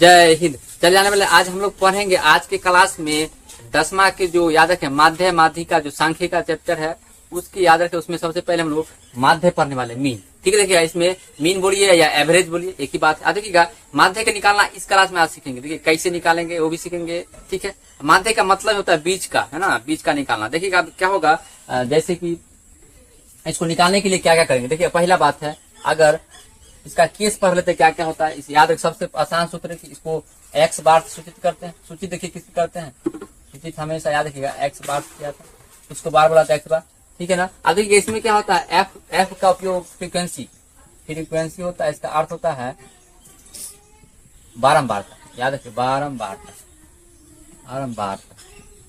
जय हिंद। चल जाने वाले आज हम लोग पढ़ेंगे आज के क्लास में 10वां के जो याद रखें माध्य माध्यिका जो सांख्य का चैप्टर है उसकी याद रखें। उसमें सबसे पहले हम लोग माध्य पढ़ने वाले मीन। ठीक है, देखिएगा इसमें मीन बोलिए या एवरेज बोलिए एक ही बात है। देखिएगा माध्य का निकालना इस क्लास में आज सीखेंगे। देखिए कैसे निकालेंगे वो भी सीखेंगे। ठीक है, माध्य का मतलब होता है बीच का, है ना, बीच का निकालना। देखिएगा क्या होगा, जैसे कि इसको निकालने के लिए क्या क्या करेंगे। देखिए पहला बात है, अगर इसका केस पढ़ लेते क्या क्या होता है। इस याद रख सबसे आसान सूत्र है कि इसको एक्स बार सूचित करते हैं। सूचित देखिए किससे करते हैं, सूचित हमेशा याद रखिएगा एक्स बार किया था, उसको बार बोला था एक्स बार। ठीक है ना। अब देखिए इसमें क्या होता है, एफ का उपयोग फ्रीक्वेंसी होता है। इसका अर्थ होता है बारंबारता। याद रखिए बारंबारता।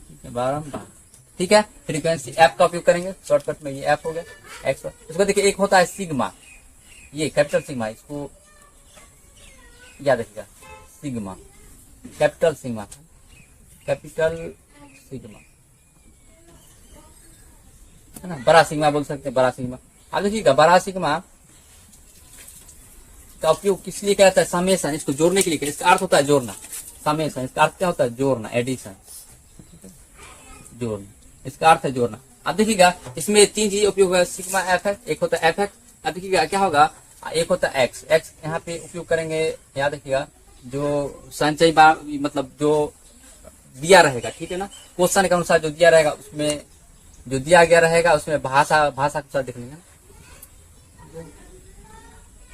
ठीक है, बारंबार। ठीक है, फ्रीक्वेंसी एफ का उपयोग करेंगे। शॉर्टकट में ये एफ हो गया एक्स। इसको देखिए एक होता है सिग्मा, ये कैपिटल सिग्मा, इसको याद रखिएगा सिग्मा, कैपिटल सिग्मा है ना। बड़ा सिग्मा बोल सकते हैं, बड़ा सिग्मा। अब देखिएगा बड़ा सिग्मा का उपयोग किस लिए कहता है, समेशन, इसको जोड़ने के लिए। इसका अर्थ होता है जोड़ना, समेशन। इसका अर्थ क्या होता है, जोड़ना, एडिशन, जोड़ना, इसका अर्थ है जोड़ना। अब देखिएगा इसमें तीन चीज उपयोग है, सिग्मा एफ है, एक होता है एफ एक्स। अब देखिएगा क्या होगा, एक होता है एक्स यहाँ पे उपयोग करेंगे। याद रखिएगा जो संचय मतलब जो दिया रहेगा, ठीक है ना, क्वेश्चन के अनुसार जो दिया रहेगा उसमें जो दिया गया रहेगा उसमें भाषा के अनुसार देख लेंगे,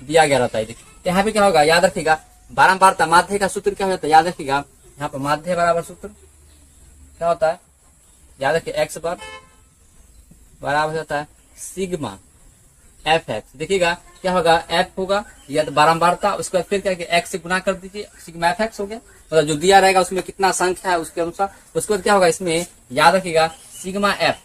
दिया गया रहता है। देखिए यहाँ पे क्या होगा, याद रखिएगा बारंबारता। माध्य का सूत्र क्या होता है, याद रखिएगा यहाँ पर माध्य बराबर सूत्र क्या होता है, याद रखिए एक्स बार बराबर होता है सिग्मा एफ एक्स। देखिएगा क्या होगा, एफ होगा या तो बारंबारता, उसके बाद फिर क्या एक्स से गुना कर दीजिए, सिग्मा एफ एक्स हो गया। मतलब जो दिया रहेगा उसमें कितना संख्या है उसके अनुसार। उसके बाद क्या होगा, इसमें याद रखिएगा सिग्मा एफ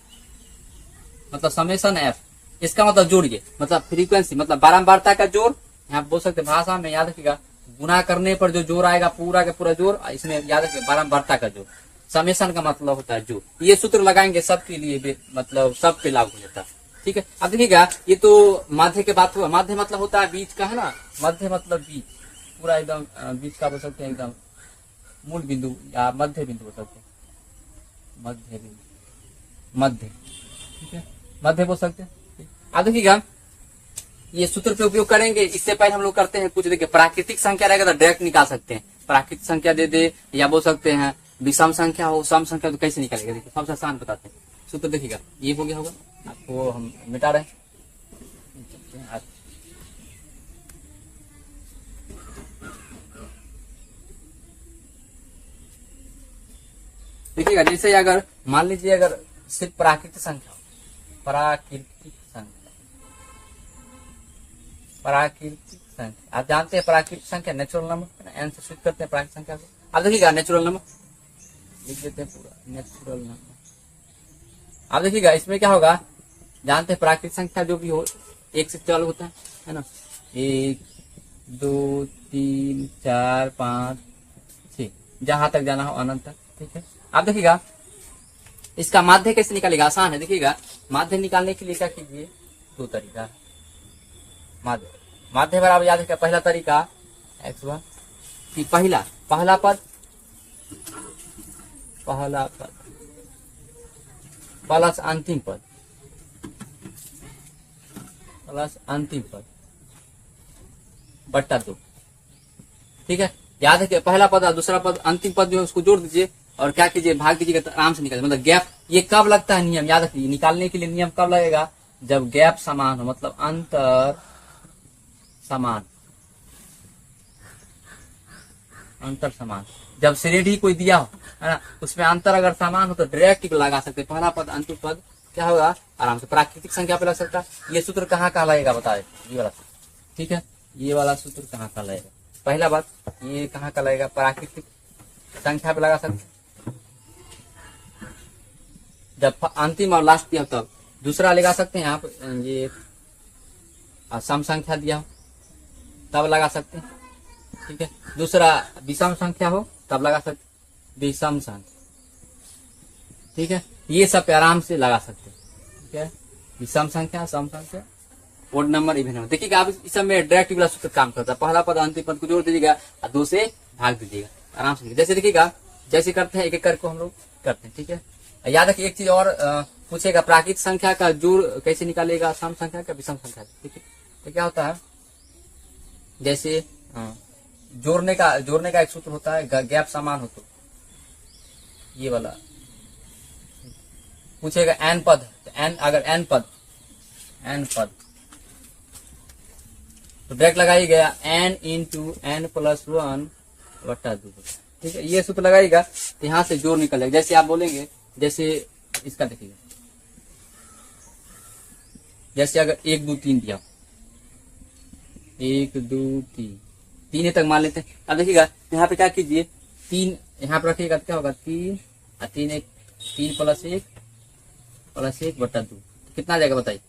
मतलब समेशन एफ, इसका मतलब जोड़िए, मतलब फ्रीक्वेंसी मतलब बारंबारता का जोड़। यहाँ बोल सकते भाषा में, याद रखिएगा गुना करने पर जो जोड़ आएगा पूरा का पूरा जोड़, इसमें याद रखिएगा बारंबारता का जोड़। समेशन का मतलब होता है जोड़। ये सूत्र लगाएंगे सबके लिए, मतलब सब पे लागू हो जाता है। ठीक है, अब देखिएगा ये तो माध्य के बात हुआ। माध्य मतलब होता है बीच का, है ना। मध्य मतलब बीच, पूरा एकदम बीच का बोल सकते हैं, एकदम मूल बिंदु या मध्य बिंदु बोल सकते हैं, मध्य बिंदु, मध्य। ठीक है, मध्य बोल सकते हैं। अब देखिएगा ये सूत्र पे उपयोग करेंगे। इससे पहले हम लोग करते हैं कुछ, देखिए प्राकृतिक संख्या रहेगा तो डायरेक्ट निकाल सकते हैं। प्राकृतिक संख्या दे दे या बोल सकते हैं विषम संख्या हो, सम संख्या तो कैसे निकालेगा। देखिए सबसे आसान बताते हैं सूत्र। देखिएगा ये हो गया होगा, आपको हम मिटा रहे हैं। देखिएगा जैसे अगर मान लीजिए अगर सिर्फ प्राकृतिक संख्या आप जानते हैं प्राकृतिक संख्या नेचुरल नंबर, एन से स्विच करते हैं प्राकृतिक संख्या को। अब देखिएगा नेचुरल नंबर लिख देते हैं पूरा, नेचुरल नंबर। अब देखिएगा इसमें क्या होगा, जानते हैं प्राकृतिक संख्या जो भी हो एक से चालू होता है ना। 1 2 3 4 5 6 जहां तक जाना हो अनंत तक। ठीक है, अब देखिएगा इसका माध्य कैसे निकालेगा, आसान है। देखिएगा माध्य निकालने के लिए क्या कीजिए, दो तरीका है। माध्य बराबर याद रखिएगा पहला तरीका एक्स वन, पहला पद प्लस अंतिम पद बट्टा 2। ठीक है, याद रखिए पहला पद और दूसरा पद, अंतिम पद जो है उसको जोड़ दीजिए और क्या कीजिए भाग दीजिएगा तो आराम से निकल। मतलब गैप ये कब लगता है, नियम याद रखिए निकालने के लिए नियम कब लगेगा, जब गैप समान हो, मतलब अंतर समान। जब श्रेणी कोई दिया हो, है ना, उसमें अंतर अगर समान हो तो डायरेक्ट लगा सकते हैं। पहला पद अंतिम पद क्या होगा, आराम से प्राकृतिक संख्या पे लग सकता है। ये सूत्र कहाँ लगेगा बताए, ये वाला। ठीक है, ये वाला सूत्र कहाँ लगेगा, पहला बात ये कहाँ लगेगा, प्राकृतिक संख्या पे लगा सकते हैं। जब अंतिम और लास्ट दिया हो तब दूसरा लगा सकते हैं। आप ये सम संख्या दिया हो तब लगा सकते हैं। ठीक है, दूसरा विषम संख्या हो तब लगा सकते, विषम संख्या। ठीक है, ये सब पे आराम से लगा सकते हैं। ठीक है, विषम संख्या, सम संख्या, ओड नंबर इवन नंबर। देखिएगा आप इस समय डायरेक्ट वाला सूत्र काम करता है, पहला पद अंतिम पद को जोड़ दीजिएगा और 2 से भाग दीजिएगा, आराम से। जैसे देखिएगा जैसे करते हैं एक एक करके हम लोग करते हैं, ठीक है। याद रखिए एक चीज और पूछेगा, प्राकृतिक संख्या का जोड़ कैसे निकालेगा, सम संख्या का विषम संख्या, ठीक है। तो क्या होता है, जैसे जोड़ने का एक सूत्र होता है, गैप समान हो तो ये वाला पूछेगा n पद, तो n अगर n पद तो डायरेक्ट लगाइएगा n इंटू n प्लस 1 बटा 2, ठीक है। ये सूत्र लगाइएगा तो यहाँ से जोड़ निकल जाएगा। जैसे आप बोलेंगे, जैसे इसका देखिएगा, जैसे अगर 1 2 3 दिया, 1 2 3 तक मान लेते हैं। अब देखिएगा यहाँ पे क्या कीजिए, 3 यहाँ पे रखिएगा तो क्या होगा, 3 और 3 प्लस 1 बटा 2, कितना आ जाएगा बताइए,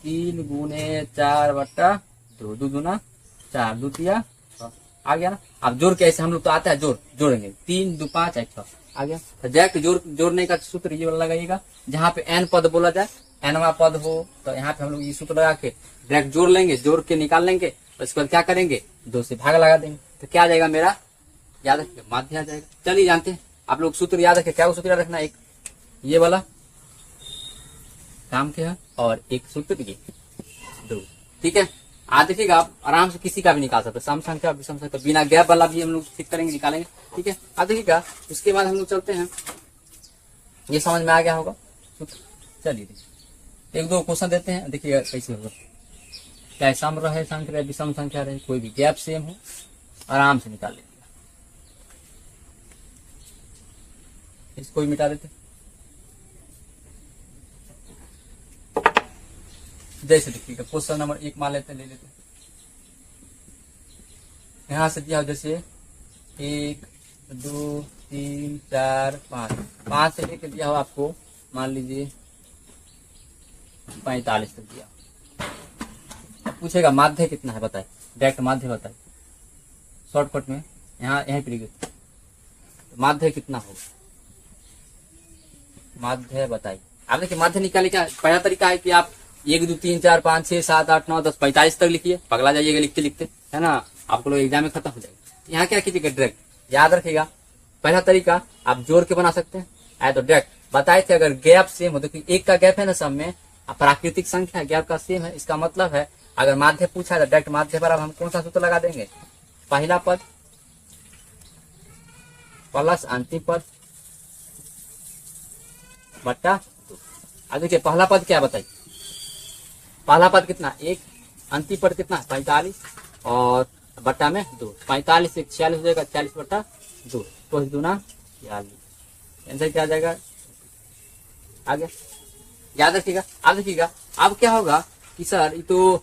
3 गुने 4 बटा 2, 2 दूना 4, 2 तिया 6, आ गया ना। अब जोड़ के ऐसे हम लोग तो आता है जोड़ेंगे, 3 2 5 6 आ गया। तो डायरेक्ट जोड़ने का सूत्र ये वाला लगाइएगा, जहाँ पे n पद बोला जाए, nवा पद हो तो यहाँ पे हम लोग ये सूत्र लगा के डायरेक्ट जोड़ लेंगे, जोड़ के निकाल लेंगे, उसके बाद क्या करेंगे, 2 से भाग लगा देंगे, तो क्या आ जाएगा मेरा, याद रखिए माध्य आ जाएगा। चलिए जानते हैं आप लोग सूत्र याद रखें, क्या सूत्र याद रखना, एक ये वाला काम क्या है और एक सूत्र ये 2, ठीक है। आज देखिएगा आप आराम से किसी का भी निकाल सकते, सम संख्या विषम संख्या, बिना गैप वाला भी हम लोग ठीक करेंगे, निकालेंगे, ठीक है। आज देखिएगा उसके बाद हम लोग चलते हैं, ये समझ में आ गया होगा सूत्र। चलिए देखिए 1 2 क्वेश्चन देते हैं, देखिएगा कैसे होगा, चाहे सम रहे संख्या रहे विषम संख्या रहे, कोई भी गैप सेम हो, आराम से निकाल लीजिएगा। इसको भी मिटा देते, जैसे देखिएगा क्वेश्चन नंबर 1 मान लेते हैं, ले लेते हैं। यहां से दिया हो जैसे 1 2 3 4 5 से लेकर दिया हो आपको, मान लीजिए 45 तक दिया। अब पूछेगा माध्य कितना है बताए, डायरेक्ट माध्य बताए, शॉर्टकट में यहीं पर लिखिए माध्य कितना होगा, माध्य बताइए। आप देखिए माध्य निकालने का पहला तरीका है कि आप 1 2 3 4 5 6 7 8 9 10 45 तक लिखिए, पगला जाइएगा लिखते लिखते, है ना, आपको लोग एग्जाम में खत्म हो जाएगा। यहाँ क्या कीजिएगा, डायरेक्ट याद रखिएगा, पहला तरीका आप जोड़ के बना सकते हैं, तो डायरेक्ट बताए थे अगर गैप सेम हो, तो एक का गैप है ना सब में, प्राकृतिक संख्या गैप का सेम है, इसका मतलब है अगर माध्य पूछा है तो डायरेक्ट माध्य पर अब हम कौन सा सूत्र लगा देंगे, पहला पद प्लस अंतिम पद बटा 2। अब देखिए पहला पद क्या बताइए, पहला पद कितना 1, अंतिम पद कितना 45 और बट्टा में 2, 45 से 46 हो जाएगा, 40 बट्टा 2, तो 2 दूना 42, आंसर क्या आ जाएगा, आ गया। याद रखिएगा। अब देखिएगा अब क्या होगा कि सर ये तो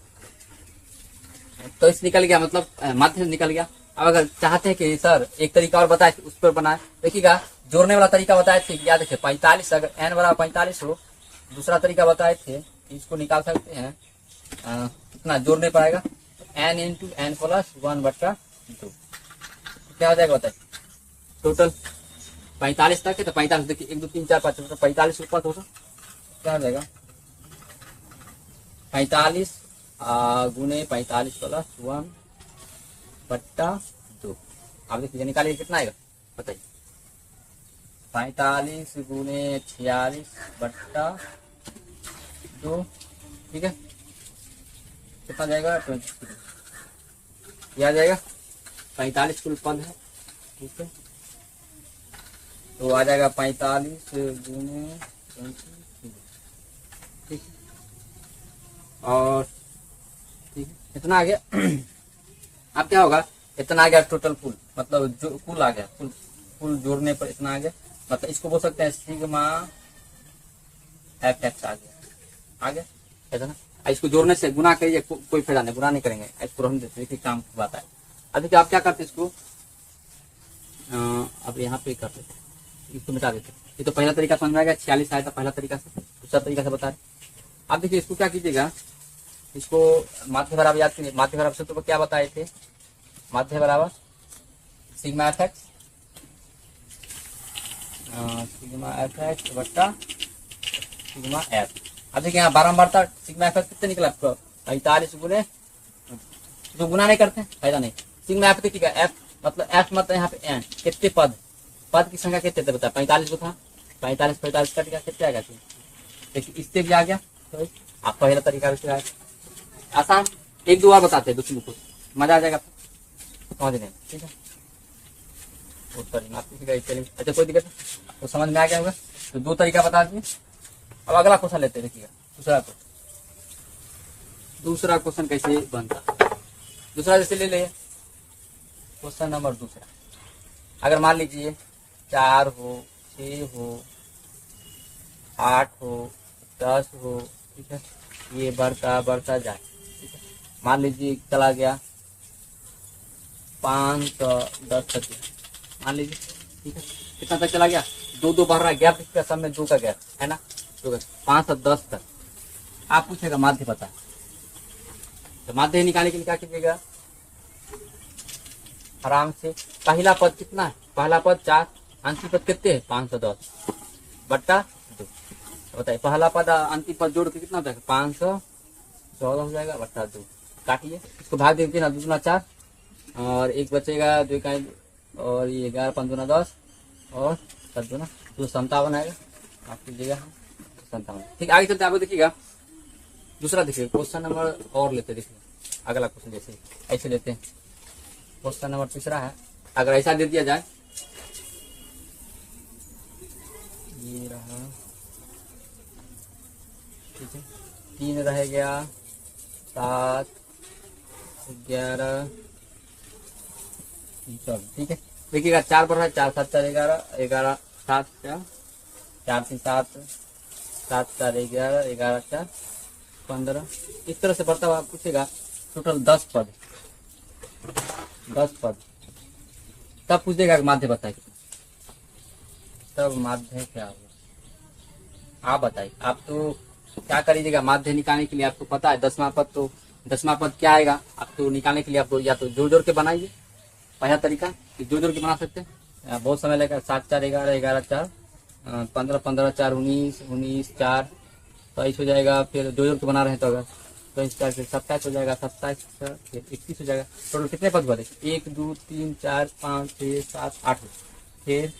इस निकल गया, मतलब माध्य निकल गया। अब अगर चाहते हैं कि सर एक तरीका और बताए उस पर बनाए, देखिएगा जोड़ने वाला तरीका बताए थे, याद रखिए 45 अगर n बराबर 45 हो, दूसरा तरीका बताए थे इसको निकाल सकते हैं, कितना जोड़ने पड़ेगा, n इंटू n प्लस 1 बट्टा 2, क्या हो जाएगा बताइए, टोटल 45 तक है तो 45 देखिए 1 2 3 4 5 45 ऊपर टोटल क्या हो जाएगा, 45 गुने 45 प्लस 1 बट्टा 2। आप देखिए निकालिए कितना आएगा बताइए, 45 गुने 46 बट्टा 2, ठीक है, कितना जाएगा 23, यह आ जाएगा 45 कुल पद है, ठीक है, तो आ जाएगा 45 गुने 23, ठीक है, और ठीक है इतना आ गया। अब क्या होगा, इतना आ गया टोटल कुल, मतलब जो कुल आ गया, कुल जोड़ने पर इतना आ गया, मतलब इसको बोल सकते हैं सिग्मा fx आ गया ऐसा ना। इसको जोड़ने से गुना करिए, कोई फायदा नहीं, गुना नहीं करेंगे, इसको रहने देते, देखिए काम की बात है। अब देखिए आप क्या करते इसको, अब यहाँ पे करते, इसको मिटा देते, ये तो पहला तरीका समझ में आ गया, 46 आया था पहला तरीका से, दूसरा तरीका से बता रहे। अब देखिए इसको क्या कीजिएगा, इसको माध्य बराबर याद कीजिए, माध्य बराबर सूत्र को क्या बताए थे, माध्य बराबर सिग्मा एफ एक्स बट्टा सिग्मा एफ, अब देखिए यहाँ बारंबारता सिग्मा एफ कितने निकला? 45 गुने, जो गुना नहीं करते फायदा नहीं। सिग्मा एफ कितनी का? एफ मतलब एफ मतलब यहाँ पे एन, कितने पद, पद की संख्या कितने थे बता? 45 को था, 45 45 कट गया, कितने आ गया? देखिए इससे भी आ गया। तो आप पहला तरीका भी आसान, एक दो बार बताते हैं दूसरी को, मजा आ जाएगा समझने। ठीक है, अच्छा कोई दिक्कत नहीं, तो समझ में आ गया होगा। तो दो तरीका बता दिए। अब अगला क्वेश्चन लेते हैं, देखिएगा दूसरा क्वेश्चन कैसे बनता। दूसरा जैसे ले ले क्वेश्चन नंबर दूसरा, अगर मान लीजिए 4 हो, 6 हो, 8 हो, 10 हो, ठीक है, ये बढ़ता बढ़ता जाए। ठीक है, मान लीजिए चला गया 510 तक, मान लीजिए। ठीक है, कितना तक चला गया? 2 बढ़ रहा है, गैप इसका सब में 2 का गैप है ना, 2 का 5 और 10 तक। आप पूछेगा माध्य पता, तो माध्य निकालने के लिए क्या कीजिएगा? आराम से पहला पद कितना है? पहला पद 4, अंतिम पद कितने है? 510 बट्टा 2। बताइए पहला पद अंतिम पद जोड़ के कितना होता है? 514 हो जाएगा बट्टा 2। काटिए, इसको भाग दीजिए ना, 2 दूना 4 और एक बचेगा 2 का, और ये 11 5 दूना 10 और 7 दूना 257 आएगा। आप कीजिएगा 57। ठीक, आगे चलते आपको देखिएगा दूसरा। देखिए क्वेश्चन नंबर और लेते, देखिए अगला क्वेश्चन जैसे ऐसे लेते हैं। क्वेश्चन नंबर तीसरा है, अगर ऐसा दे दिया जाए, ये रहा, ठीक है, 3 रह गया, 7 11 14। ठीक है, देखिएगा 4 बढ़ रहा है, 4 7 4 11 11 7 4 3 7 7 4 11 11 4 15, इस तरह से बढ़ता हुआ पूछेगा। टोटल 10 पद, 10 पद। तब पूछ देगा माध्य बताइए, तब माध्य क्या होगा आप बताइए। आप तो क्या करिएगा माध्य निकालने के लिए, आपको पता है 10वां पद, तो 10वां पद क्या आएगा आप तो निकालने के लिए आप तो या तो जोड़ जोड़ के बनाइए। पहला तरीका जोड़ जोड़ के बना सकते हैं, बहुत समय लगेगा। 7 4 11 11 4 15 15 4 19 19 4 22 हो जाएगा। फिर जोड़ जोड़ के बना रहे हैं तो अगर 22 4 फिर 27 हो जाएगा, 27 फिर 21 हो जाएगा। टोटल कितने पद बने? 1 2 3 4 5 6 7 8, फिर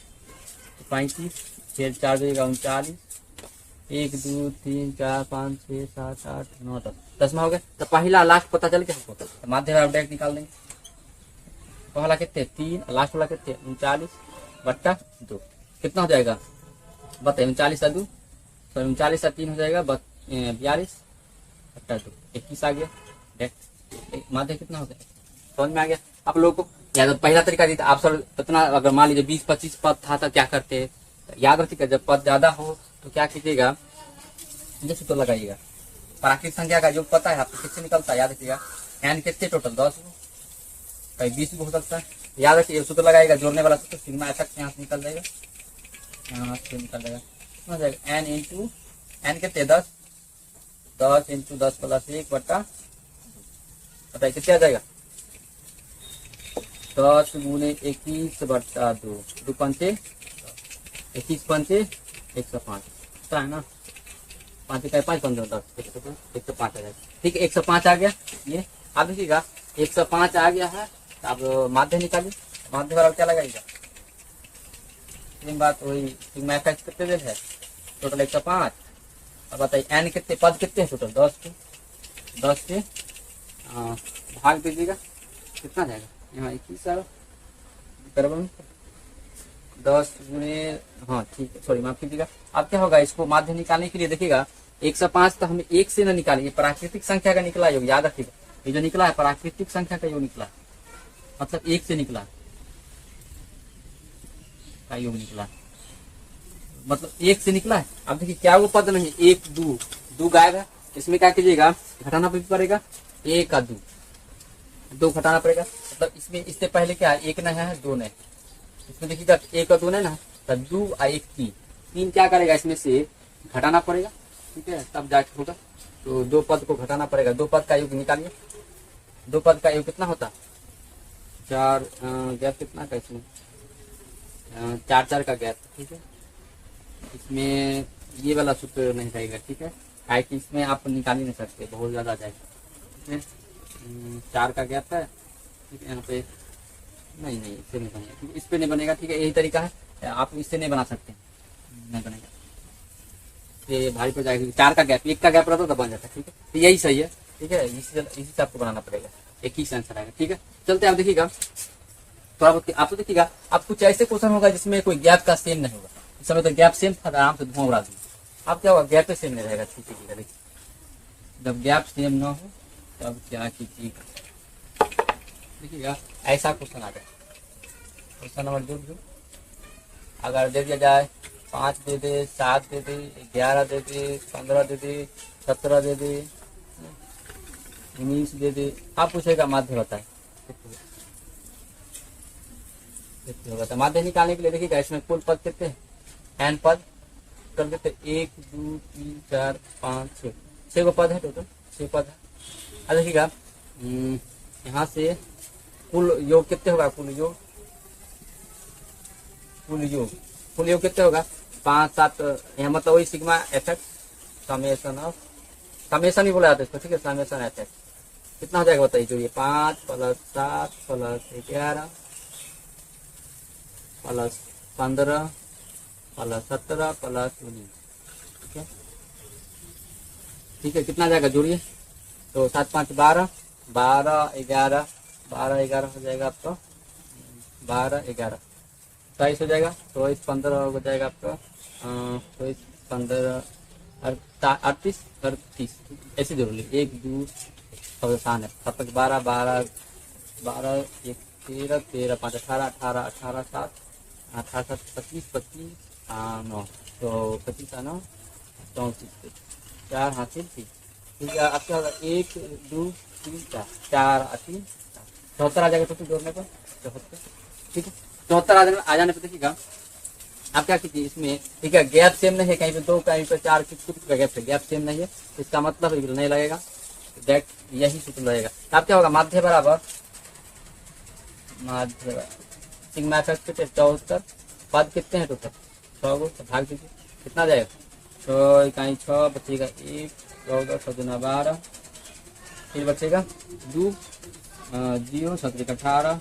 35, फिर 4 जाएगा 39, 1 2 3 4 5 6 7 8 9 10, 10वां हो गया। तो पहला लास्ट पता चल गया हमको, तो माध्य आप डायरेक्ट निकाल देंगे। पहला कितने? 3, लास्ट वाला कितने? 39 बट्टा 2, कितना हो जाएगा बताइए? 39 का 2, तो 39 का 3 हो जाएगा 42 बट्टा 2, 21 आ गया। माध्य कितना हो गया? समझ में आ गया आप लोगों को? या तो पहला तरीका दी था आप सर इतना, अगर मान लीजिए 20-25 पद था तो क्या करते? याद रखिएगा जब पद ज्यादा हो तो क्या कीजिएगा, जैसे तो लगाइएगा। प्राकृतिक संख्या का योग पता है आपको किससे निकलता है? याद रखिएगा एन कितने टोटल 10 हो, कहीं 20 हो सकता है। याद रखिए सूत्र लगाएगा, जोड़ने वाला सूत्र सिग्मा एफ यहाँ से निकल जाएगा, यहाँ से निकल जाएगा, समझ जाएगा। एन इंटू एन कितने 10, 10 इंटू 10 प्लस 1 बट्टा, बताइए कितने आ जाएगा? 10 गुने 21 बट्टा 2, 2 पंचे 21 पंचे 105 है ना, 5 इकाई 5 15 10 105 आ जाएगा। ठीक है, 105 आ गया। ये आप देखिएगा 105 आ गया है। अब माध्य निकालिए, माध्य वाला क्या लगाइएगा? सेम बात वही, सिग्मा एफ कितने देर है? टोटल 105। अब बताइए एन कितने पद कितने हैं टोटल? 10 के भाग दीजिएगा, कितना जाएगा? यहाँ 21 आ रहा, 10 गुने, हाँ ठीक है, सॉरी माफ कीजिएगा। अब क्या होगा, इसको माध्य निकालने के लिए देखिएगा 105 तो हमें 1 से न निकालेंगे, प्राकृतिक संख्या का निकला योग, याद रखिएगा। ये जो निकला है प्राकृतिक संख्या का योग निकला, मतलब 1 से निकला का योग निकला, मतलब 1 से निकला है। अब देखिए क्या वो पद नहीं, 1 2 गायब है, इसमें क्या कीजिएगा घटाना पड़ेगा, 1 का 2 घटाना पड़ेगा। मतलब इसमें इससे पहले क्या है, 1 नहीं है 2 नहीं, इसमें देखिएगा 1 और 2 नहीं ना, तो 2 और 1 3 क्या करेगा, इसमें से घटाना पड़ेगा। ठीक है, तब जाके होगा, तो 2 पद को घटाना पड़ेगा। 2 पद का योग निकालिए, 2 पद का योग कितना होता? 4 गैप कितना का इसमें? 4 4 का गैप। ठीक है, इसमें ये वाला सूत्र नहीं रहेगा। ठीक है, है कि इसमें आप निकाल ही नहीं सकते, बहुत ज्यादा आ जाएगा। इसमें 4 का गैप है, ठीक है। यहाँ पे नहीं नहीं इससे नहीं बनेगा, क्योंकि इस पे नहीं बनेगा, ठीक है। यही तरीका है, आप इससे नहीं बना सकते, नहीं बनेगा, ये भारी पड़ जाएगा। 4 का गैप, 1 का गैप रहता तो बन जाता, ठीक है। तो यही सही है, ठीक है। इसी से आपको बनाना पड़ेगा, एक ही आंसर आएगा, ठीक है। चलते आप देखिएगा थोड़ा बहुत, आप तो देखिएगा आप कुछ ऐसे क्वेश्चन होगा जिसमें कोई गैप का सेम नहीं होगा। इस समय तो गैप सेम था, आराम से धुआं उड़ा दिया। आप क्या होगा, गैप सेम नहीं रहेगा, ठीक है। देखिए जब गैप सेम ना हो तब क्या कीजिएगा, देखिएगा ऐसा क्वेश्चन आ गया। क्वेश्चन नंबर जो अगर दे दिया जाए 5 दे दे, 7 दे दे, 11 दे दे, 15 दे दे, 17 दे दे, 19 दे दे, आप पूछेगा माध्य बताए होगा। तो माध्य निकालने के लिए देखिएगा इसमें कुल पद कितने हैं, एन पद कर देते, 1 2 3 4 5 6, 6 पद है, टोटल 6 पद है। अब देखिएगा यहाँ से कुल योग कितने होगा, कुल योग कितने होगा, 5 7, यहाँ मतलब वही सिग्मा एफ समेशन ही बोला जाता है इसको, ठीक है। समेशन एफ कितना हो जाएगा बताइए, जो ये 5 + 7 + 11 + 15 + 17 + 19, ठीक है, ठीक है। कितना जाएगा जोड़िए, तो 7 5 12 12 11 12 11 हो जाएगा आपका 12 11 23 हो जाएगा, 24 15 हो जाएगा आपका 24 15 38 38, ऐसे जोड़ ली, 1 2 सब आसान है, 7 12 12 12 1 13 13 5 18 18 18 7 18 7 25 25 9, तो 25 9 34 4 हासिल, ठीक है। आपका होगा 1 2 3 4 3 74 आ जाएगा टोटल जोड़ने पर, 74, ठीक है। 74 आ जाने पर देखिएगा आप क्या कीजिए इसमें, ठीक है। गैप सेम नहीं है, कहीं पे 2 कहीं पे 4 का गैप सेम नहीं है, इसका मतलब नहीं लगेगा, यही सूत्र लगेगा। आप क्या होगा, माध्य बराबर माध्य सिग्मा एफ कितने 74, पद कितने हैं टोटल 6 को, तो भाग दीजिए, कितना जाएगा 6 इकाई 6 बचेगा 1 14 6 दूना 12, फिर बचेगा 2 0 7 18,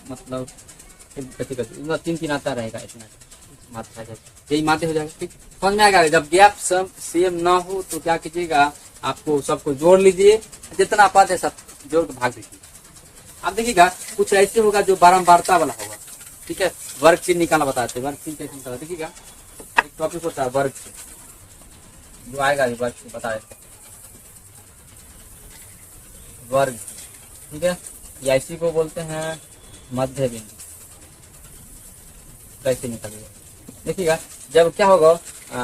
मतलब बचेगा 3 3 आता रहेगा, इतना मात्रा यही माध्य हो जाएगा, ठीक समझ में आएगा। जब गैप सेम ना हो तो क्या कीजिएगा, आपको सबको जोड़ लीजिए, जितना पद है सब जोड़ के भाग दीजिए। अब देखिएगा कुछ ऐसे होगा जो बारंबारता वाला होगा, ठीक है। वर्ग चिन्ह निकालना बताते हैं, वर्ग चिन्ह कैसे निकाला, देखिएगा एक टॉपिक होता है वर्ग चिन्ह, जो आएगा वर्ग चिन्ह बता देते वर्ग, ठीक है। या इसी को बोलते हैं मध्य बिंदु, कैसे निकालिएगा देखिएगा। जब क्या होगा,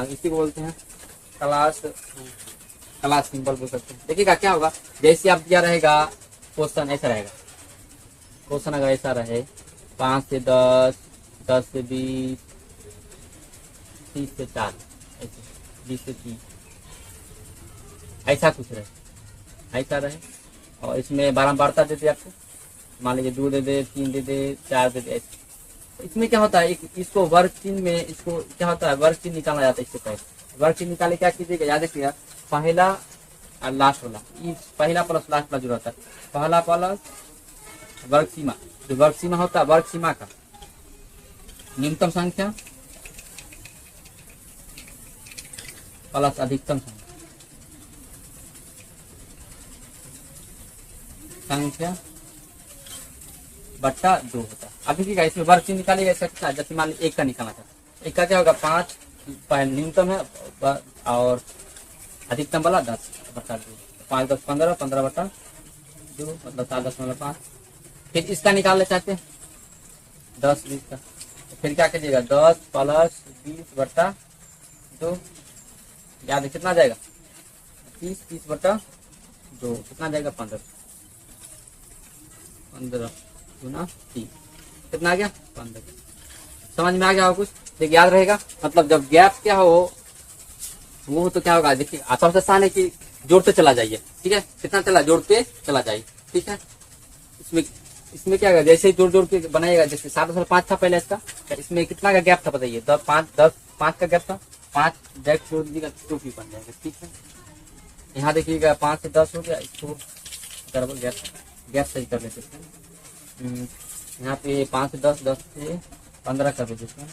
इसी को बोलते हैं क्लास सिंबल बोल सकते हैं। देखिएगा क्या होगा, जैसे आप दिया रहेगा क्वेश्चन ऐसा रहेगा, क्वेश्चन अगर ऐसा रहे 5 से 10 10 से 20 30 से 4 ऐसे 20 से 30 ऐसा कुछ रहे, ऐसा रहे, और इसमें बारंबारता दे दे आपको, मान लीजिए 2 दे दे 3 दे दे 4 दे दे, इसमें क्या होता है, इसको वर्ग चिन्ह में, इसको क्या होता है वर्ग चिन्ह निकाला जाता है। इससे पहले वर्ग चिन्ह निकाले क्या कीजिएगा, याद रखिएगा पहला और लास्ट वाला, पहला प्लस लास्ट वाला जो रहता है, पहला प्लस वर्ग सीमा, जो वर्ग सीमा होता है वर्ग सीमा का न्यूनतम संख्या प्लस अधिकतम संख्या बट्टा 2 होता है। अब देखिएगा इसमें वर्ग चिन्ह निकालिएगा, इसका जैसे मान लीजिए 1 का निकालना चाहता है, 1 का क्या होगा 5 न्यूनतम है और अधिकतम वाला 10 बट्टा 2, 5 10 15 15 बट्टा 2 मतलब 7.5। फिर इसका निकालना चाहते हैं 10 20 का, तो फिर क्या कीजिएगा 10 प्लस 20 बट्टा 2, याद है कितना जाएगा 30 30 बट्टा 2 कितना जाएगा 15 15 गुना 30 कितना आ गया 15। समझ में आ गया हो कुछ, देखिए याद रहेगा। मतलब जब गैप क्या हो वो तो क्या होगा, देखिए सबसे आसान है कि जोड़ते चला जाइए, ठीक है। कितना चला जोड़ते चला जाइए, ठीक है। इसमें क्या होगा, जैसे जोड़ जोड़ के बनाएगा, जैसे 7.5 था पहले इसका, इसमें कितना का गैप था बताइए, 5 का गैप था, 5 डायरेक्ट जोड़ दीजिएगा तो भी बन जाएगा, ठीक है। यहाँ देखिएगा 5 से 10 हो गया, इसको गड़बड़ गैस सही कर लेते हैं। यहाँ पे 5 से 10, 10 से 15 कर देते हैं,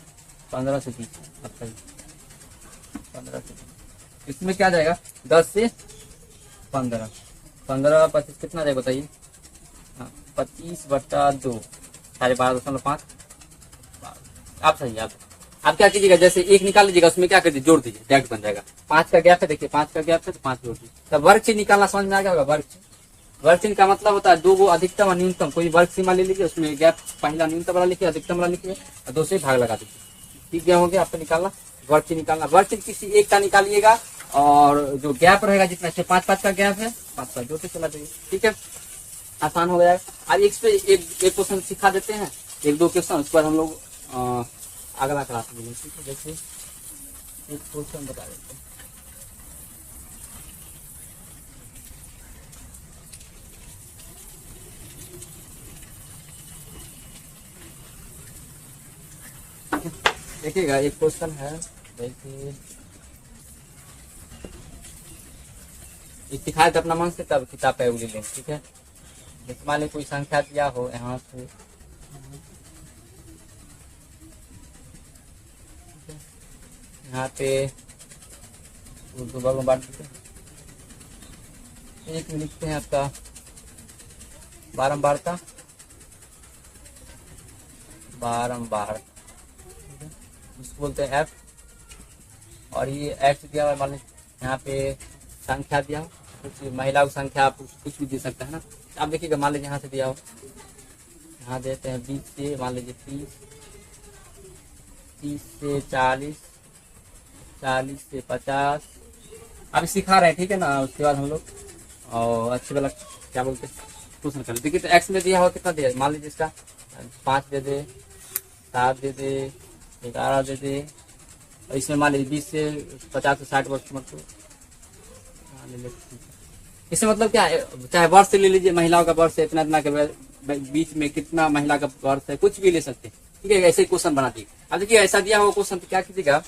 15 से 20, अच्छा 15 से 20। इसमें क्या जाएगा 10 से 15, 15 25 कितना जाएगा बताइए? हाँ 25/2, 12.5। आप सही आप क्या कीजिएगा, जैसे एक निकाल लीजिएगा, उसमें क्या कर दीजिए, जोड़ दीजिए, डायरेक्ट बन जाएगा। 5 का गैप है, देखिए 5 का गैप है तो 5 जोड़ दीजिए। तब वर्ग चिन्ह निकालना समझ में आ गया होगा। वर्ग चिन्ह का मतलब होता है 2 गो अधिकतम और न्यूनतम, कोई वर्ग सीमा ले लीजिए, उसमें गैप पहला न्यूनतम वाला लिखिए, अधिकतम वाला लिखिए और 2 से भाग लगा दीजिए। ठीक गया, हो गया आपको निकालना वर्ग चिन्ह निकालना। वर्ग चिन्ह किसी एक का निकालिएगा और जो गैप रहेगा जितना 5-5 का गैप है 5 जोड़ते चला जाइए। ठीक है, आसान हो गया। आज एक एक क्वेश्चन सिखा देते हैं, 1-2 क्वेश्चन, उस पर हम लोग अगला क्लास में। ठीक है, जैसे एक क्वेश्चन बता देते हैं। देखिएगा एक क्वेश्चन है, देखिए सिखाए तो अपना मन से तब किताब पे उंगली लें। ठीक है, मान ली कोई संख्या दिया हो यहाँ से, यहाँ पे उर्दू वर्ग में बांट देते हैं। एक में लिखते हैं आपका बारंबारता, उसको बोलते हैं एफ। और ये एक्स दिया हुआ, मान लीजिए यहाँ पे संख्या दिया हो, कुछ महिला की संख्या आप कुछ भी दे सकते हैं ना। आप देखिएगा, मान लीजिए यहाँ से दिया हो, यहाँ देते हैं 20 से मान लीजिए 30, 30 से 40, 40 से 50। अभी सिखा रहे हैं, ठीक है ना। उसके बाद हम लोग और अच्छे वाला क्या बोलते हैं क्वेश्चन कर। देखिए तो एक्स में दिया हो कितना दिया, मान लीजिए इसका 5 दे दे, 7 दे दे, 11 दे दे, और इसमें मान लीजिए 20 से 50 से 60 वर्ष मतलब। इससे मतलब क्या है, चाहे वर्ष से ले लीजिए, महिलाओं का वर्ष है इतना इतना के बीच में कितना महिला का वर्ष है, कुछ भी ले सकते हैं। ठीक है, ऐसे क्वेश्चन बना दिए। अब देखिए ऐसा दिया हुआ क्वेश्चन तो क्या कीजिएगा,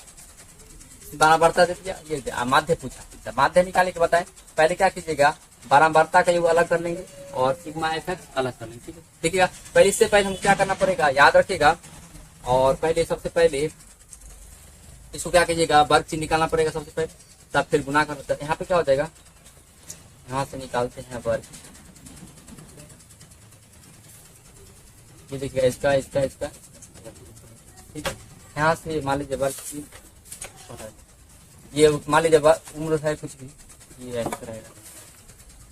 बारंबारता दे दिया, ये माध्य पूछा, माध्य निकाले के बताए। पहले क्या कीजिएगा, बारंबारता का योग अलग कर लेंगे और सिग्मा एफ अलग कर लेंगे। ठीक है, देखिएगा पहले इससे पहले हम क्या करना पड़ेगा, याद रखिएगा। और पहले सबसे पहले इसको क्या कीजिएगा, वर्ग चिन्ह निकालना पड़ेगा सबसे पहले, तब फिर गुना करना। यहाँ पे क्या हो जाएगा, यहाँ से निकालते हैं वर्ग। ये देखिएगा इसका इसका इसका, ठीक है। यहाँ से मान लीजिए वर्ग, ये मान लीजिए उम्र है कुछ भी, ये ऐसा रहेगा,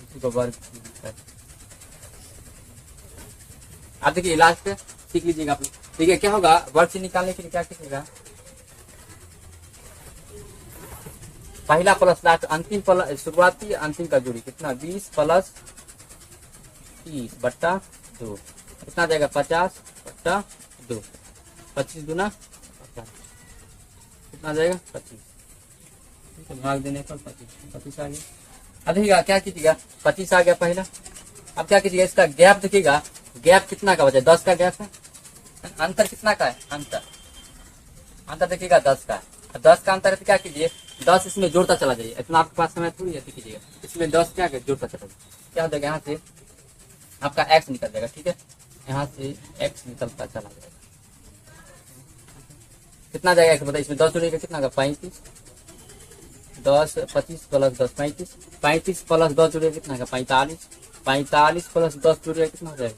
इसी को वर्ग। आप देखिए लास्ट पे सीख लीजिएगा आप लोग। ठीक है, क्या होगा, वर्ग से निकालने के लिए क्या कीजिएगा, पहला प्लस लास्ट, अंतिम प्लस शुरुआती अंतिम का जोड़ी कितना, 20 प्लस 30/2 कितना जाएगा, 50/2, 25 दूना 50 कितना जाएगा, 25। भाग देने पर 25 आ गया। अब देखिएगा क्या कीजिएगा, 25 आ गया पहला। अब क्या कीजिएगा, इसका गैप देखिएगा, गैप कितना का बचा, 10 का गैप है। अंतर कितना का है, अंतर देखिएगा 10 का है। 10 का अंतर है तो क्या कीजिए, 10 इसमें जोड़ता चला जाइए, इतना आपके पास समय थोड़ी है। कीजिएगा इसमें 10 क्या जोड़ता चला जाइए, क्या हो जाएगा, यहाँ से आपका एक्स निकल जाएगा। ठीक है, यहाँ से एक्स निकलता चला जाएगा, कितना जाएगा एक्स बताइए, इसमें 10 जोड़ेगा कितना का, 35, 10 25 प्लस 10 35, 35 प्लस 10 जोड़ेगा कितना का, 45, 45 प्लस 10 जोड़ेगा कितना हो जाएगा,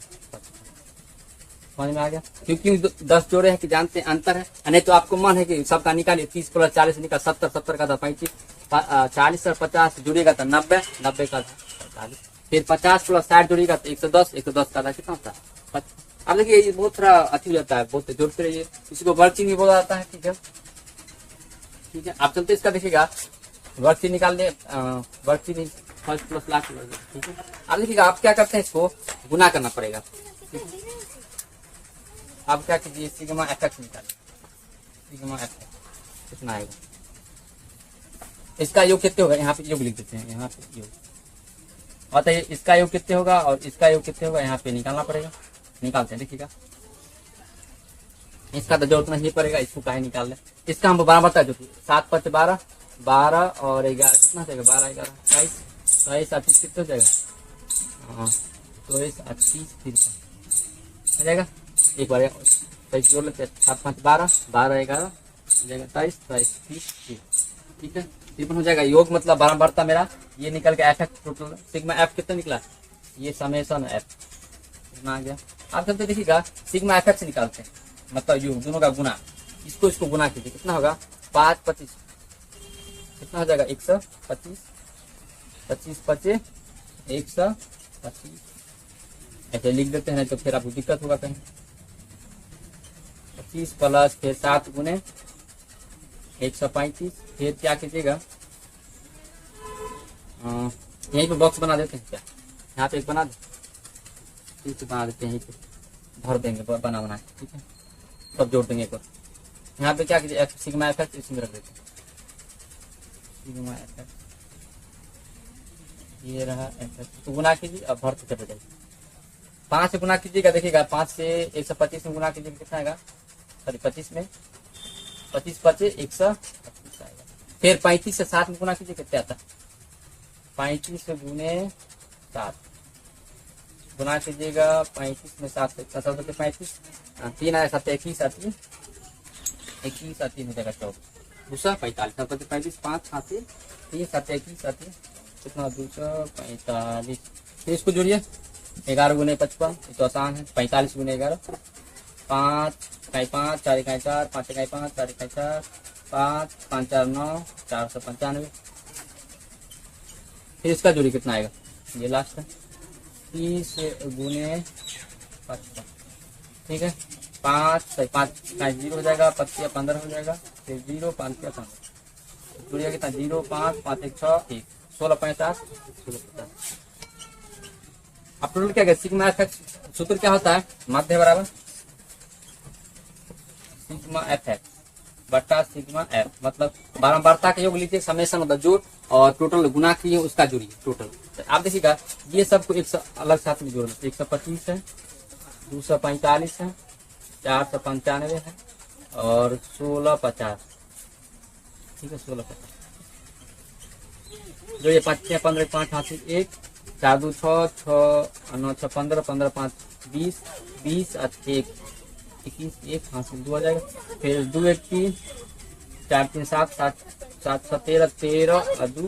समझ में आ गया। क्योंकि 10 जोड़े हैं कि जानते हैं अंतर है, नहीं तो आपको मन है कि सबका निकालिए, 30 प्लस 40 निकाल 70, 70 का था 35, 40 और 50 जुड़ेगा था 90, 90 का था 45, फिर 50 प्लस 60 जुड़ेगा तो 110, 110 का था कितना था। अब देखिए ये बहुत थोड़ा अच्छी हो जाता है, बहुत जोड़ते रहिए, इसी को वर्ग चिन्ह भी बोला जाता है। ठीक है, ठीक है, आप चलते इसका देखिएगा, वर्ग चिन्ह निकालने, वर्ग चिन्ह फर्स्ट प्लस लास्ट। ठीक है, अब देखिएगा आप क्या करते हैं, इसको गुना करना पड़ेगा। आप क्या कीजिए, सिग्मा एफ निकालिए, सिग्मा एफ कितना आएगा, इसका योग कितने होगा, यहाँ पे योग लिख देते हैं, यहाँ पे योग बताइए, इसका योग कितने होगा और इसका योग कितने होगा, यहाँ पे निकालना पड़ेगा। निकालते हैं, देखिएगा इसका तो जरूरत नहीं पड़ेगा, इसको काहे निकाल लें, इसका हम 12 बताए जो 7 5 12 12 और 11 कितना जाएगा, 12 11 22, 22 38 कितना हो जाएगा? हाँ 22 38 53 हो जाएगा। एक बार 23 जोड़ लेते हैं, 7 5 12 12 11 हो जाएगा 23 23 30 ठीक है 53 हो जाएगा। योग मतलब बारंबारता मेरा ये निकल के F x total sigma F कितना निकला? ये समेशन एफ आ गया। आप सबसे देखिएगा सिग्मा एफ एक्स निकालते हैं मतलब योग दोनों का गुना, इसको गुना कीजिए कितना होगा? 5 25 कितना हो जाएगा? 125 25 25 125 ऐसे लिख देते हैं तो फिर आपको दिक्कत होगा कहीं। 25 प्लस फिर 7 गुने 135 फिर क्या कीजिएगा? यहीं पे बॉक्स बना देते हैं क्या? यहाँ पे एक बना दे, बना देते हैं, यहीं पे भर देंगे बना बना के ठीक है, सब जोड़ देंगे एक बार। यहाँ पे क्या कीजिए? सिग्मा एफ एक्स इसमें रख देते हैं, सिग्मा एफ एक्स ये रहा एफ एक्स, तो गुना कीजिए अब भर से चले जाइए। 5 से गुना कीजिएगा, देखिएगा 5 से 125 में गुना कीजिएगा कितना आएगा? सॉरी 25 में 25 25 125 आएगा। फिर 35 से 7 में गुना कीजिए कितना आता? 35 गुने 7 गुना कीजिएगा, 35 में 7 से 35 3 आया 7 21 आती है, 21 आती है हो जाएगा 14 दूसरा 45 35 5 आती है 3 7 21 आती है कितना? 245। फिर इसको जोड़िए 11 गुने 55 ये तो आसान है, 45 गुने 11 5 इकाई 5 4 इकाई 4 5 इकाई 5 4 इकाई 4 5 5 4 9 495। फिर इसका जोड़ी कितना आएगा? ये लास्ट है 30 गुने 55 ठीक है 5 5 जीरो हो जाएगा, 25 15 हो जाएगा, फिर 0 5 15 जोड़िएगा कितना? 0 5 5 1 6 1 16 50 16 50। अब टोटल क्या है? सिग्मा एफ एक्स सूत्र क्या होता है? माध्य बराबर सिग्मा एफ एक्स बटा सिग्मा एफ, मतलब बारंबारता का योग लीजिए, समेशन मतलब जोड़, और टोटल गुना किए उसका जोड़िए टोटल। तो आप देखिएगा ये सबको एक अलग साथ में जोड़ लेते, 125 है 245 है 495 है और 1650 ठीक है 1650 जो ये 5 15 5 हासिल 1 4 2 6 6 9 6 15 15 5 20 20 1 21 1 हासिल 2 हो जाएगा। फिर 2 1 3 4 3 7 7 7 7 13 13 और 2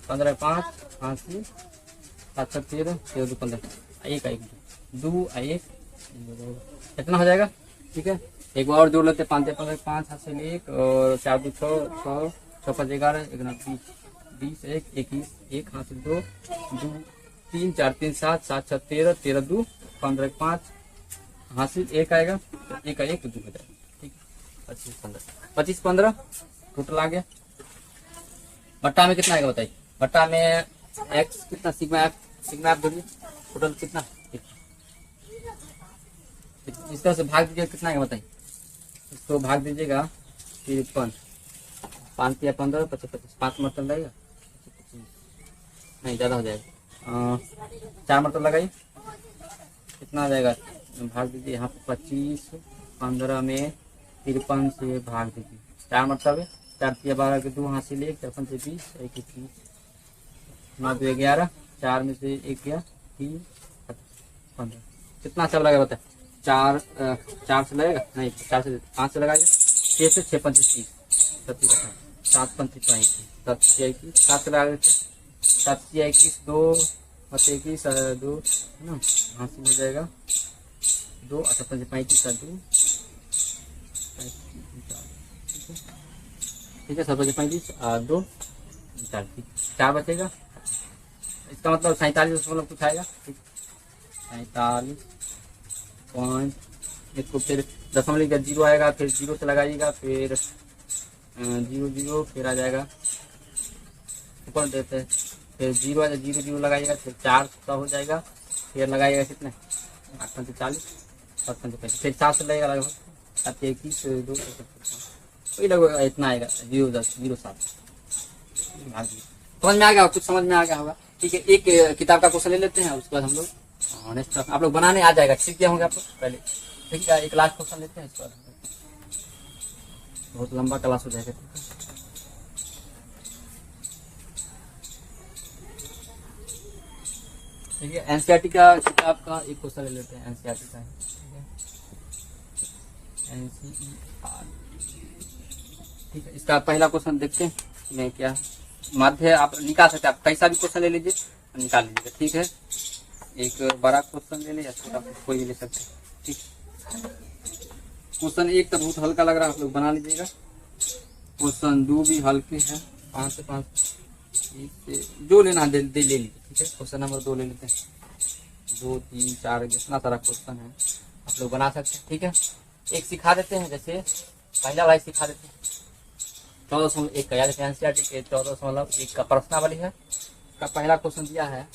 15 5 हासिल 7 7 13 13 2 15 1 1 2 1 इतना हो जाएगा ठीक है। एक बार और जोड़ लेते 5 15 5 हासिल 1 और 4 2 6 6 6 5 11 1 9 20 1 21 1 हासिल 2 2 3 4 3 7 7 7 13 13 2 15 5 हासिल 1 आएगा, 1 का 1 तो 2 हो जाएगा ठीक है। 25 15 टोटल आ गया। बट्टा में कितना आएगा बताइए? बट्टा में एक्स कितना? सिग्मा एफ जोड़िए टोटल कितना? इस तरह से भाग दीजिएगा कितना आएगा बताइए? इसको भाग दीजिएगा 53 5 या 15 25 5 मरतब लगेगा, नहीं ज्यादा हो जाएगा 4 मरतब लगाइए कितना आ जाएगा? भाग दीजिए यहाँ पे 25 15 में 53 से भाग दीजिए 4 मरतब है 4 12 के 2 हासिल 1 4 5 20 1 21 9 2 11 4 में से 1 गया 3 15 कितना सब लगेगा बताए? 4 से लगेगा नहीं 4 से 5 से लगाइए 6 से 6 25 30 7 25 7 से लगा देते 7 21 2 21 2 है ना हासिल हो जाएगा 2 35 35 2 ठीक है 35 2 4 बचेगा, इसका मतलब 47 कुछ आएगा ठीक 47 पॉइंट। इसको फिर दशमलव का 0 आएगा, फिर 0 से लगाइएगा, फिर 0 0 फिर आ जाएगा ऊपर देते हैं, फिर 0 आ जाएगा 0 0 लगाइएगा, फिर 4 हो जाएगा, फिर लगाइएगा कितने 8 40 7 55 फिर 7 से लगेगा लगभग 7 21 2 वही लगभग इतना आएगा 0 10 0 7 समझ में आ गया? कुछ समझ में आ गया होगा ठीक है। एक किताब का क्वेश्चन ले लेते हैं उसके बाद हम लोग नेक्स्ट आप लोग बनाने आ जाएगा, सीख गया होंगे आप लोग पहले ठीक है। एक लास्ट क्वेश्चन लेते हैं इसके बाद बहुत लंबा क्लास हो जाएगा। देखिए एनसीईआरटी का किताब का एक क्वेश्चन ले लेते हैं, एनसीईआरटी का है, एनसीईआर, ठीक है। इसका पहला क्वेश्चन देखते हैं मैं क्या माध्य आप निकाल सकते हैं, आप कैसा भी क्वेश्चन ले लीजिए निकाल लीजिएगा, ठीक है। एक बड़ा क्वेश्चन ले ले या छोटा कोई भी ले सकते हैं, ठीक। क्वेश्चन एक तो बहुत हल्का लग रहा है, आप लोग बना लीजिएगा। क्वेश्चन 2 भी हल्के हैं, 5 से 5 जो लेना है ले लीजिए, ठीक है। क्वेश्चन नंबर 2 ले लेते हैं, 2 3 4 जितना सारा क्वेश्चन है आप लोग बना सकते हैं, ठीक है। एक सिखा देते हैं, जैसे पहला भाई सिखा देते हैं 14.1 का, याद रखिए एनसीईआरटी के 14.1 का प्रश्नावली है का पहला क्वेश्चन दिया है,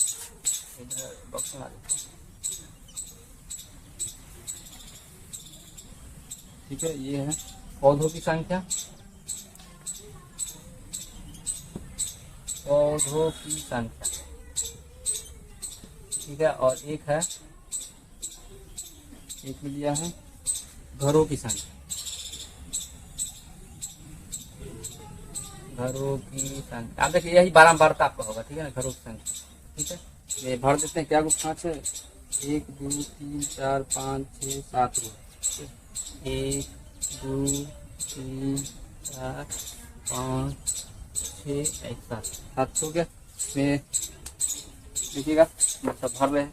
इधर बॉक्स में आ देते हैं, ठीक है। ये है पौधों की संख्या, पौधों की संख्या, ठीक है। और एक है, एक में दिया है घरों की संख्या, घरों की संख्या। आप देखिए यही बारंबारता आपका होगा, ठीक है ना, घरों की संख्या, ठीक है। ये भर देते हैं, क्या गुप्त 5 है, 1 2 3 4 5 6 7 रो, 1 2 3 4 5 6 1 7 हो गया। इसमें देखिएगा मतलब भर रहे हैं,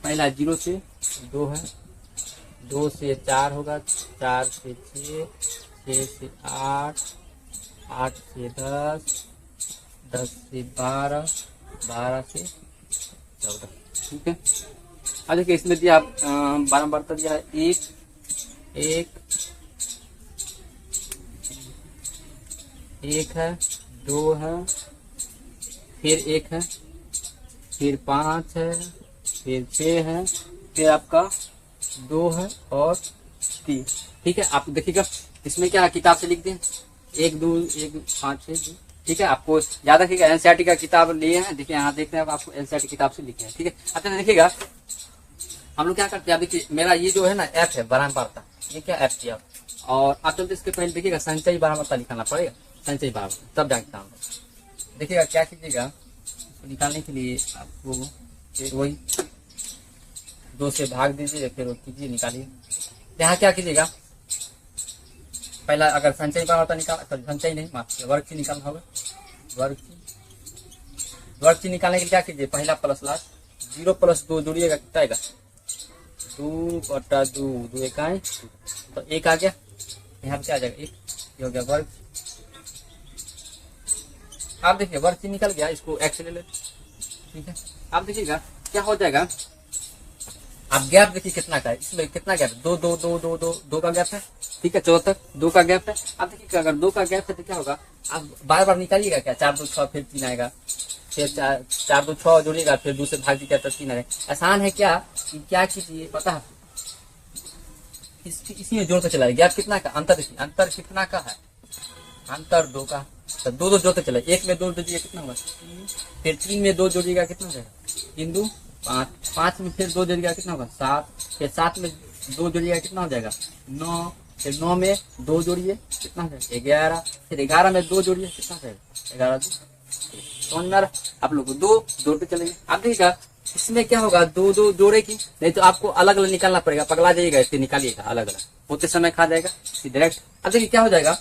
पहला 0 से 2 है, 2 से 4 होगा, 4 से 6, 6 से 8, 8 से 10, 10 से 12, 12 से 14, ठीक है। अब देखिए इसमें दिया आप बारंबारता दिया है, एक है, 2 है, फिर 1 है, फिर 5 है, फिर 6 है, फिर आपका 2 है और 3, ठीक है। आप देखिएगा इसमें क्या किताब से लिख दें, 1 2 1 5 6, ठीक है। आपको याद रखिएगा एनसीईआरटी का किताब लिए हैं, देखिए यहाँ देखते हैं आपको एनसीईआरटी किताब से लिखे हैं, ठीक है। अच्छा देखिएगा हम लोग क्या करते हैं, अब देखिए मेरा ये जो है ना एफ है बारंबारता, ये क्या एफ किया, और आप चलते इसके पहले देखिएगा संचयी बारंबारता निकालना पड़ेगा, संचयी बारंबारता तब जानता हूँ। देखिएगा क्या कीजिएगा, निकालने के लिए आपको वही 2 से भाग दीजिए, फिर वो कीजिए निकालिए। यहाँ क्या कीजिएगा, पहला अगर संचयी बारंबारता निकाल, संचयी नहीं माफ वर्ग की निकालना होगा, वर्ग की निकालने के लिए क्या कीजिए, पहला प्लस लास्ट 0 + 2 जोड़िएगा, कितना आएगा 2/2, 2 इकाई तो 1 आ गया, यहाँ पे क्या आ जाएगा 1, ये हो गया वर्ग। आप देखिए वर्ग की निकल गया, इसको एक्स ले लेते, ठीक है। आप देखिएगा क्या हो जाएगा, आप गैप देखिए कितना का है, इसमें कितना गैप है, 2 2 2 2 2 2 का गैप है, ठीक है। 74 2 का गैप है। आप देखिए अगर 2 का गैप है तो क्या होगा, आप बार बार निकालिएगा, क्या 4 2 6 फिर 3 आएगा, फिर 4 2 6 जोड़िएगा, फिर 2 से भाग दीजिएगा तो 3 आएगा। आसान है क्या कि क्या कीजिए पता है, इसी में जोड़ते चला गैप कितना का, अंतर देखिए अंतर कितना का है, अंतर 2 का, तो 2 2 जोड़ते चले, 1 में 2 जोड़िएगा कितना होगा, फिर 3 में 2 जोड़िएगा कितना हो जाएगा 3 2 5, 5 में फिर 2 जोड़िएगा कितना होगा 7, फिर 7 में 2 जोड़िएगा कितना हो जाएगा 9, फिर 9 में 2 जोड़िए कितना हो जाएगा 11, फिर 11 में 2 जोड़िए कितना हो जाएगा 11 2, समझ में आ रहा, आप लोग 2 जोड़ते चलेंगे। आप देखिएगा इसमें क्या होगा, 2 2 जोड़े की, नहीं तो आपको अलग अलग निकालना पड़ेगा, पगला जाइएगा, इससे निकालिएगा अलग अलग, होते समय खा जाएगा डायरेक्ट। अब देखिए क्या हो जाएगा,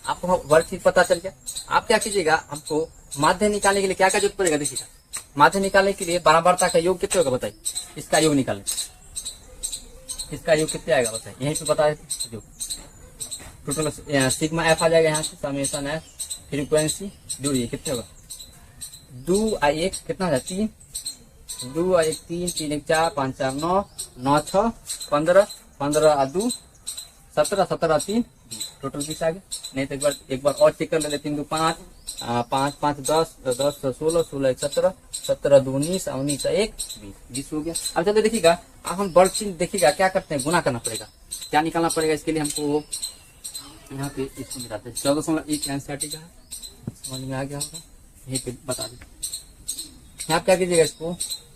आपको वर्ग चीज पता चल गया। आप क्या कीजिएगा, हमको माध्य निकालने के लिए क्या क्या जरूरत पड़ेगा, देखिएगा माध्य निकालने के लिए बारंबारता का योग कितने होगा बताइए, इसका योग निकालें, इसका योग कितने आएगा बताइए, यहीं पे बता देते योग, टोटल सिग्मा एफ आ जाएगा, यहाँ से समेशन एफ, फ्रीक्वेंसी जोड़िए कितने होगा 2 और 1 कितना हो जाएगा 3, 2 और 1 3, 3 1 4, 5 4 9, 9 6 15, 15 और 2 17, 17 और 3 टोटल 20 आ गया। नहीं तो एक बार और चेक कर लेते, 3 2 5, 5 5 10, 10 16, 16 1 17, 17 2 19, 19 1 20 हो गया। अब चलते देखिएगा, अब हम वर्ग चिन्ह देखिएगा क्या करते हैं, गुना करना पड़ेगा, क्या निकालना पड़ेगा, इसके लिए हमको यहाँ पे इसको मिलाते हैं 14.1 एनसीईआरटी का है, समझ में आ गया होगा, यहीं पे बता दें। यहाँ क्या कीजिएगा, इसको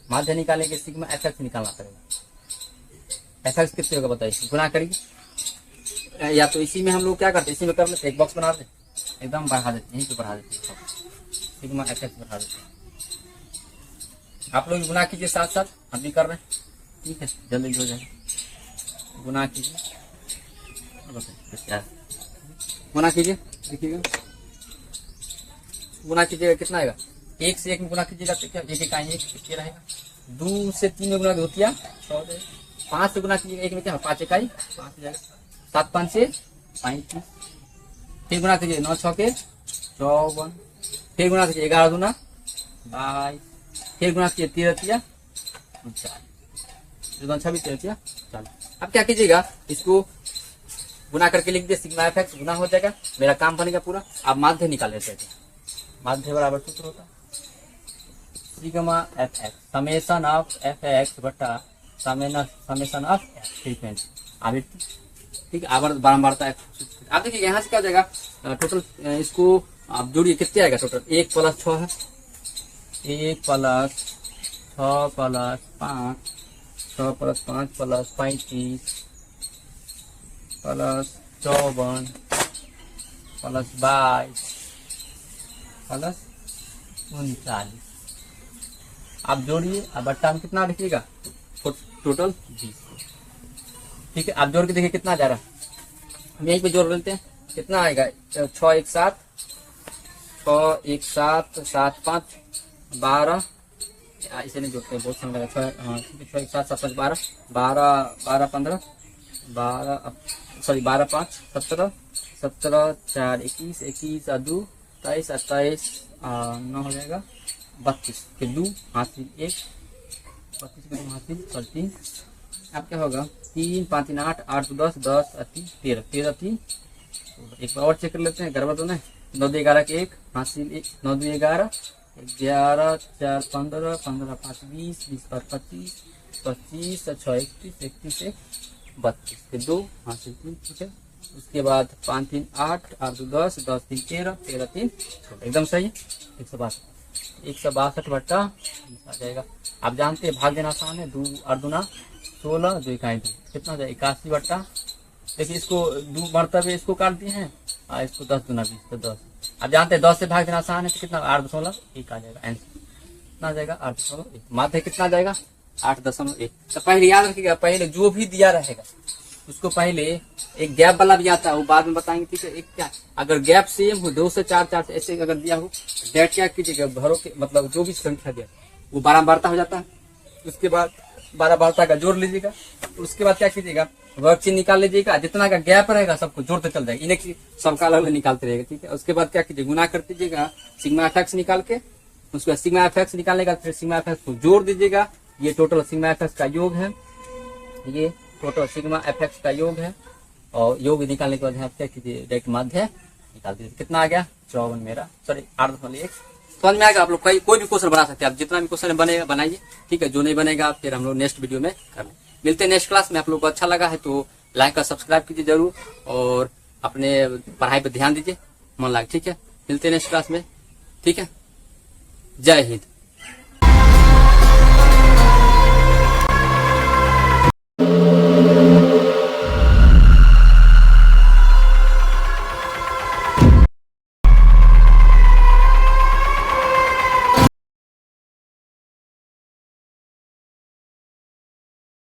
माध्य निकालने के सिग्मा एफ निकालना पड़ेगा, एफ कितने होगा बताइए, गुना करिए, या तो इसी में हम लोग क्या करते हैं, इसी में कर लेते, एक बॉक्स बना देते, एकदम बढ़ा देते, यहीं पे बढ़ा देते, सिग्मा एफ बढ़ा देते। आप लोग गुना कीजिए साथ साथ, हम भी कर रहे हैं, ठीक है, जल्दी हो जाए। गुना कीजिए, गुना कीजिए, देखिएगा गुना कीजिएगा कितना आएगा, 1 से 1 में गुना कीजिएगा तो क्या 1 1 आएंगे, ये रहेगा। 2 से 3 में गुना होतिया 100, 5 से गुना कीजिएगा 1 में क्या 5 इकाई 5 हो जाएगा, 7 5 से 35, फिर गुना कीजिए 9 6 के 54, फिर गुना कीजिए 11 दूना 22, फिर गुना कीजिए 13 तिया 26 13 तिया 40। अब क्या कीजिएगा, इसको गुना करके लिख दिए, सिग्मा एफ एक्स गुना हो जाएगा, मेरा काम बनेगा पूरा। आप माध्य निकाल लेते हैं, माध्य बराबर सूत्र होता है sigma F x summation of F x बटा समेशन ऑफ फ्रीक्वेंसी आवृत्ति, ठीक है, आवर्त बारंबारता। आप देखिए यहाँ से क्या हो जाएगा, टोटल इसको आप जोड़िए कितने आएगा टोटल, 1 + 6 है, 1 + 6 + 5, 6 + 5 + 35 + 54 + 22 + 39। आप जोड़िए, अब बट्टा में कितना लिखिएगा, टोटल 20, ठीक है। आप जोड़ के देखिए कितना जा रहा है, हम यहीं पे जोड़ लेते हैं, कितना आएगा 6 1 7 6 1 7 7 5 12, इसे नहीं जोड़ते बहुत समय लगा, 6 1 7 7 5 12 12 12 15 12 12 5 17 17 4 21 21 2 23 28 9 हो जाएगा 32 के 2 हासिल 1 32 के 2 हासिल 3। अब क्या होगा 3 5 3 8 8 2 10 10 3 13 13 3। एक बार और चेक कर लेते हैं, गड़बड़ तो नहीं, 9 2 11 के 1 हासिल 1 9 2 11 11 4 15 15 5 20 20 5 25 25 6 31 31 1 32 के 2 हासिल 3, ठीक है। उसके बाद 5 3 8 8 2 10 10 3 13 13 3 एकदम सही है, 162 बट्टा आ जाएगा। आप जानते हैं भाग देना आसान है, 2 8 दूना 16 2 इकाई 2 कितना हो जाएगा 81 बट्टा। देखिए इसको 2 मरतबे इसको काट दिए हैं, इसको 10 दूना 20 तो 10। आप जानते हैं 10 से भाग देना आसान है, तो कितना 8.1 आ जाएगा, आंसर कितना आ जाएगा 8.1। माध्य कितना आ जाएगा 8.1। तो पहले याद रखिएगा, पहले जो भी दिया रहेगा उसको पहले एक गैप वाला भी आता है, वो बाद में बताएंगे, ठीक है। एक क्या अगर गैप सेम हो 2 से 4 4 से ऐसे अगर दिया हो, डेट क्या कीजिएगा भरो के मतलब जो भी संख्या दिया वो बारंबारता हो जाता है। उसके बाद बारंबारता का जोड़ लीजिएगा, उसके बाद क्या कीजिएगा वर्कशीट निकाल लीजिएगा, जितना का गैप रहेगा सबको जोड़ते चल जाएगा, इन्हें सबका अलग अलग निकालते रहेगा, ठीक है। उसके बाद क्या कीजिए गुना कर दीजिएगा सिग्मा एफ एक्स निकाल के, उसके बाद सिग्मा एफ एक्स निकालने का फिर सिग्मा एफ एक्स को जोड़ दीजिएगा, ये टोटल सिग्मा एफ एक्स का योग है, ये टोटल सिग्मा एफ एक्स का योग है। और योग निकालने के बाद यहाँ क्या कीजिए डायरेक्ट माध्य निकाल दीजिए, कितना आ गया 54 मेरा, सॉरी 8.1। समझ में आएगा, आप लोग कोई भी क्वेश्चन बना सकते हैं, आप जितना भी क्वेश्चन बनेगा बनाइए, ठीक है। जो नहीं बनेगा फिर हम लोग नेक्स्ट वीडियो में कर लेंगे। मिलते हैं नेक्स्ट क्लास में। आप लोग को अच्छा लगा है तो लाइक और सब्सक्राइब कीजिए जरूर, और अपने पढ़ाई पर ध्यान दीजिए, मन लगे, ठीक है। मिलते हैं नेक्स्ट क्लास में, ठीक है। जय हिंद।